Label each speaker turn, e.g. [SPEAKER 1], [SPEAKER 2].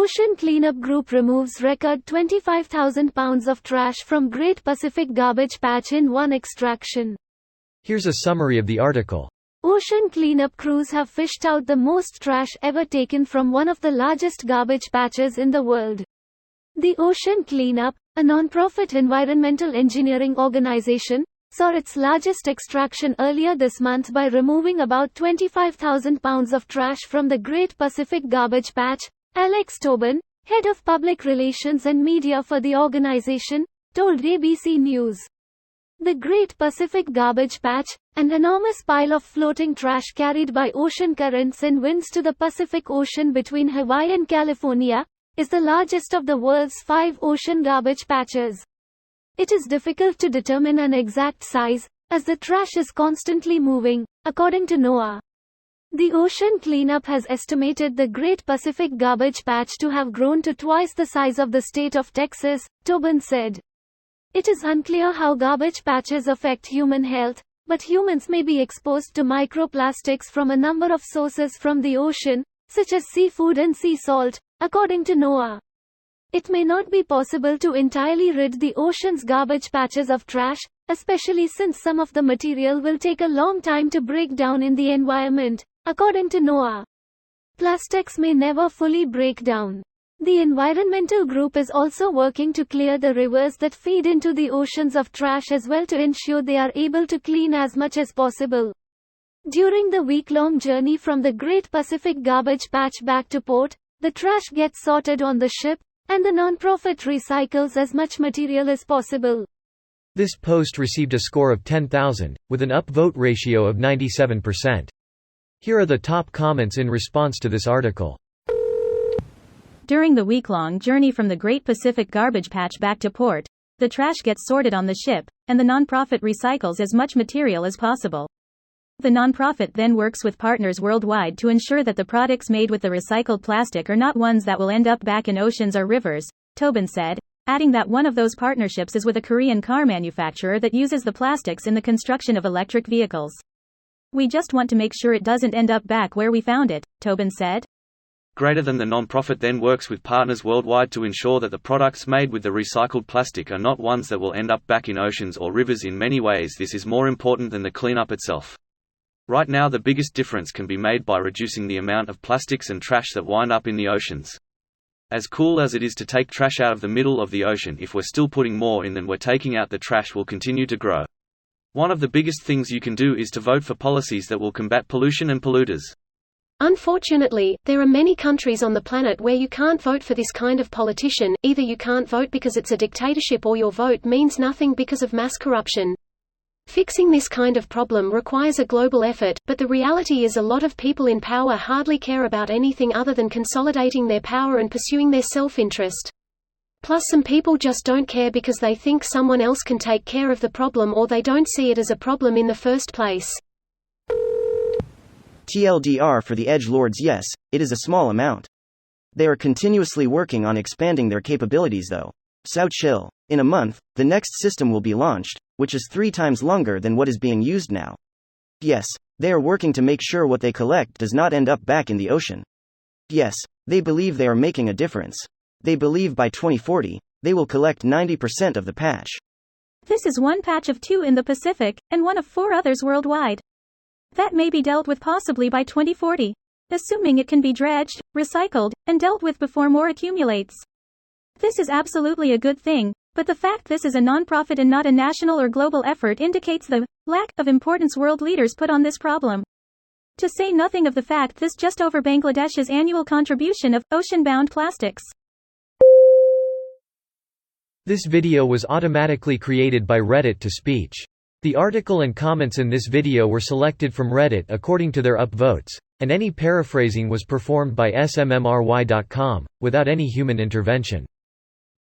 [SPEAKER 1] Ocean Cleanup Group removes record 25,000 pounds of trash from Great Pacific Garbage Patch in one extraction.
[SPEAKER 2] Here's a summary of the article.
[SPEAKER 1] Ocean cleanup crews have fished out the most trash ever taken from one of the largest garbage patches in the world. The Ocean Cleanup, a non-profit environmental engineering organization, saw its largest extraction earlier this month by removing about 25,000 pounds of trash from the Great Pacific Garbage Patch. Alex Tobin, head of public relations and media for the organization, told ABC News. The Great Pacific Garbage Patch, an enormous pile of floating trash carried by ocean currents and winds to the Pacific Ocean between Hawaii and California, is the largest of the world's 5 ocean garbage patches. It is difficult to determine an exact size, as the trash is constantly moving, according to NOAA. The Ocean Cleanup has estimated the Great Pacific Garbage Patch to have grown to twice the size of the state of Texas, Tobin said. It is unclear how garbage patches affect human health, but humans may be exposed to microplastics from a number of sources from the ocean, such as seafood and sea salt, according to NOAA. It may not be possible to entirely rid the ocean's garbage patches of trash, especially since some of the material will take a long time to break down in the environment, according to NOAA. Plastics may never fully break down. The environmental group is also working to clear the rivers that feed into the oceans of trash as well to ensure they are able to clean as much as possible. During the week-long journey from the Great Pacific Garbage Patch back to port, the trash gets sorted on the ship, and the non-profit recycles as much material as possible.
[SPEAKER 2] This post received a score of 10,000, with an upvote ratio of 97%. Here are the top comments in response to this article.
[SPEAKER 3] During the week-long journey from the Great Pacific Garbage Patch back to port, the trash gets sorted on the ship, and the nonprofit recycles as much material as possible. The nonprofit then works with partners worldwide to ensure that the products made with the recycled plastic are not ones that will end up back in oceans or rivers, Tobin said, adding that one of those partnerships is with a Korean car manufacturer that uses the plastics in the construction of electric vehicles. We just want to make sure it doesn't end up back where we found it, Tobin said.
[SPEAKER 4] Greater than the non-profit then works with partners worldwide to ensure that the products made with the recycled plastic are not ones that will end up back in oceans or rivers. In many ways this is more important than the cleanup itself. Right now the biggest difference can be made by reducing the amount of plastics and trash that wind up in the oceans. As cool as it is to take trash out of the middle of the ocean, if we're still putting more in than we're taking out, the trash will continue to grow. One of the biggest things you can do is to vote for policies that will combat pollution and polluters.
[SPEAKER 5] Unfortunately, there are many countries on the planet where you can't vote for this kind of politician. Either you can't vote because it's a dictatorship or your vote means nothing because of mass corruption. Fixing this kind of problem requires a global effort, but the reality is a lot of people in power hardly care about anything other than consolidating their power and pursuing their self-interest. Plus some people just don't care because they think someone else can take care of the problem, or they don't see it as a problem in the first place.
[SPEAKER 6] TLDR for the edgelords: yes, it is a small amount. They are continuously working on expanding their capabilities though. So chill. In a month, the next system will be launched, which is 3 times longer than what is being used now. Yes, they are working to make sure what they collect does not end up back in the ocean. Yes, they believe they are making a difference. They believe by 2040, they will collect 90% of the patch.
[SPEAKER 3] This is one patch of 2 in the Pacific, and one of 4 others worldwide. That may be dealt with possibly by 2040, assuming it can be dredged, recycled, and dealt with before more accumulates. This is absolutely a good thing, but the fact this is a non-profit and not a national or global effort indicates the lack of importance world leaders put on this problem. To say nothing of the fact this just over Bangladesh's annual contribution of ocean-bound plastics.
[SPEAKER 2] This video was automatically created by Reddit to speech. The article and comments in this video were selected from Reddit according to their upvotes, and any paraphrasing was performed by smmry.com, without any human intervention.